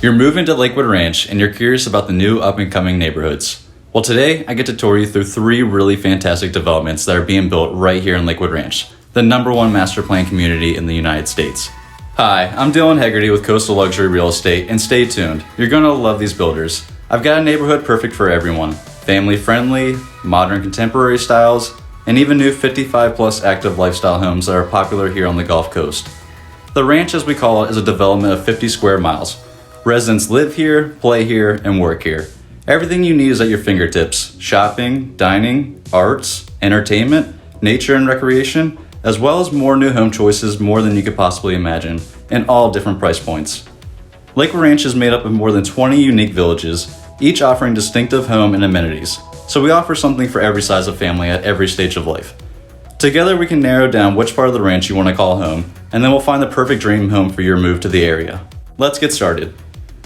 You're moving to Lakewood Ranch and you're curious about the new up-and-coming neighborhoods. Well, today I get to tour you through 3 really fantastic developments that are being built right here in Lakewood Ranch, the #1 master plan community in the United States. Hi, I'm Dylan Hegarty with Coastal Luxury Real Estate, and stay tuned. You're going to love these builders. I've got a neighborhood perfect for everyone. Family-friendly, modern contemporary styles, and even new 55-plus active lifestyle homes that are popular here on the Gulf Coast. The ranch, as we call it, is a development of 50 square miles. Residents live here, play here, and work here. Everything you need is at your fingertips: shopping, dining, arts, entertainment, nature and recreation, as well as more new home choices, more than you could possibly imagine, and all different price points. Lakewood Ranch is made up of more than 20 unique villages, each offering distinctive home and amenities, so we offer something for every size of family at every stage of life. Together we can narrow down which part of the ranch you want to call home, and then we'll find the perfect dream home for your move to the area. Let's get started.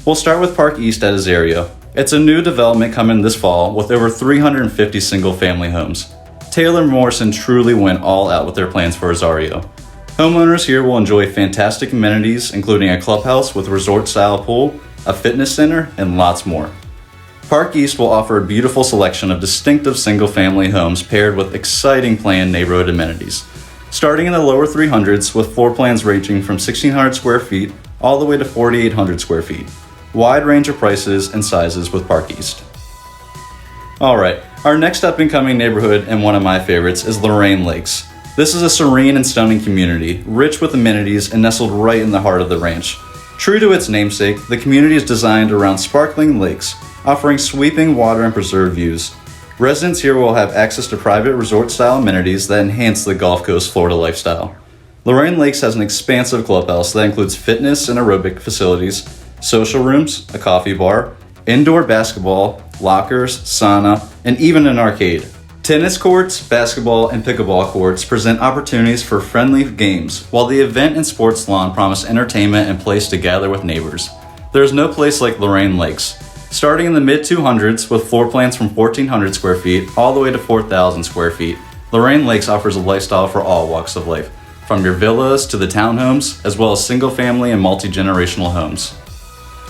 We'll start with Park East at Azario. It's a new development coming this fall with over 350 single-family homes. Taylor Morrison truly went all out with their plans for Azario. Homeowners here will enjoy fantastic amenities, including a clubhouse with resort-style pool, a fitness center, and lots more. Park East will offer a beautiful selection of distinctive single-family homes paired with exciting planned neighborhood amenities. Starting in the lower 300s with floor plans ranging from 1,600 square feet all the way to 4,800 square feet. Wide range of prices and sizes with Park East. Alright, our next up and coming neighborhood, and one of my favorites, is Lorraine Lakes. This is a serene and stunning community, rich with amenities and nestled right in the heart of the ranch. True to its namesake, the community is designed around sparkling lakes, offering sweeping water and preserved views. Residents here will have access to private resort-style amenities that enhance the Gulf Coast Florida lifestyle. Lorraine Lakes has an expansive clubhouse that includes fitness and aerobic facilities, social rooms, a coffee bar, indoor basketball, lockers, sauna, and even an arcade. Tennis courts, basketball, and pickleball courts present opportunities for friendly games, while the event and sports lawn promise entertainment and place to gather with neighbors. There is no place like Lorraine Lakes. Starting in the mid-200s with floor plans from 1,400 square feet all the way to 4,000 square feet, Lorraine Lakes offers a lifestyle for all walks of life, from your villas to the townhomes, as well as single-family and multi-generational homes.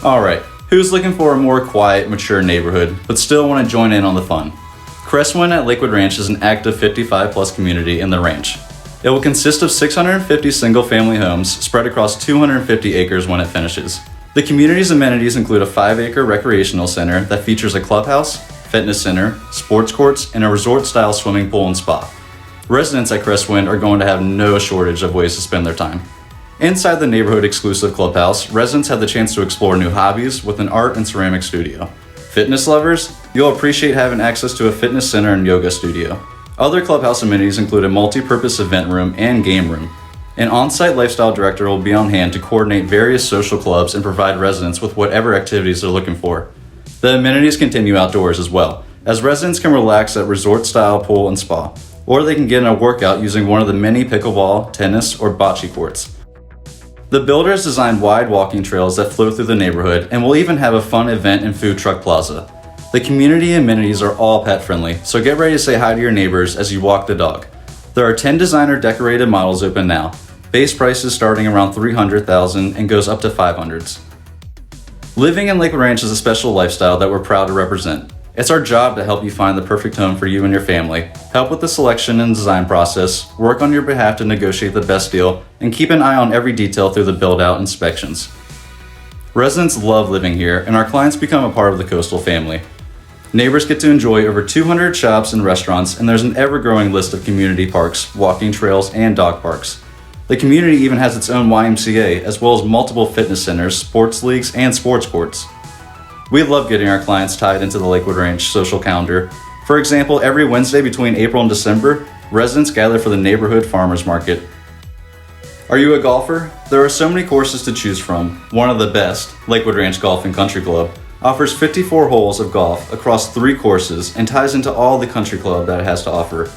Alright, who's looking for a more quiet, mature neighborhood, but still want to join in on the fun? Crestwind at Lakewood Ranch is an active 55-plus community in the ranch. It will consist of 650 single-family homes spread across 250 acres when it finishes. The community's amenities include a 5-acre recreational center that features a clubhouse, fitness center, sports courts, and a resort-style swimming pool and spa. Residents at Crestwind are going to have no shortage of ways to spend their time. Inside the neighborhood-exclusive clubhouse, residents have the chance to explore new hobbies with an art and ceramic studio. Fitness lovers, you'll appreciate having access to a fitness center and yoga studio. Other clubhouse amenities include a multi-purpose event room and game room. An on-site lifestyle director will be on hand to coordinate various social clubs and provide residents with whatever activities they're looking for. The amenities continue outdoors as well, as residents can relax at resort-style pool and spa, or they can get in a workout using one of the many pickleball, tennis, or bocce courts. The builder has designed wide walking trails that flow through the neighborhood and will even have a fun event and food truck plaza. The community amenities are all pet friendly, so get ready to say hi to your neighbors as you walk the dog. There are 10 designer decorated models open now. Base prices starting around $300,000 and goes up to $500s. Living in Lakewood Ranch is a special lifestyle that we're proud to represent. It's our job to help you find the perfect home for you and your family, help with the selection and design process, work on your behalf to negotiate the best deal, and keep an eye on every detail through the build-out inspections. Residents love living here, and our clients become a part of the coastal family. Neighbors get to enjoy over 200 shops and restaurants, and there's an ever-growing list of community parks, walking trails, and dog parks. The community even has its own YMCA, as well as multiple fitness centers, sports leagues, and sports courts. We love getting our clients tied into the Lakewood Ranch social calendar. For example, every Wednesday between April and December, residents gather for the neighborhood farmers market. Are you a golfer? There are so many courses to choose from. One of the best, Lakewood Ranch Golf and Country Club, offers 54 holes of golf across 3 courses and ties into all the country club that it has to offer.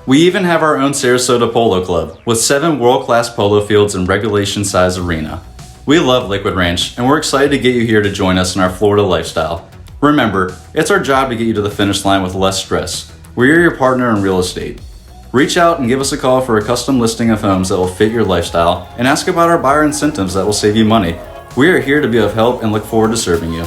We even have our own Sarasota Polo Club with 7 world-class polo fields and regulation-size arena. We love Lakewood Ranch, and we're excited to get you here to join us in our Florida lifestyle. Remember, it's our job to get you to the finish line with less stress. We're your partner in real estate. Reach out and give us a call for a custom listing of homes that will fit your lifestyle, and ask about our buyer incentives that will save you money. We are here to be of help and look forward to serving you.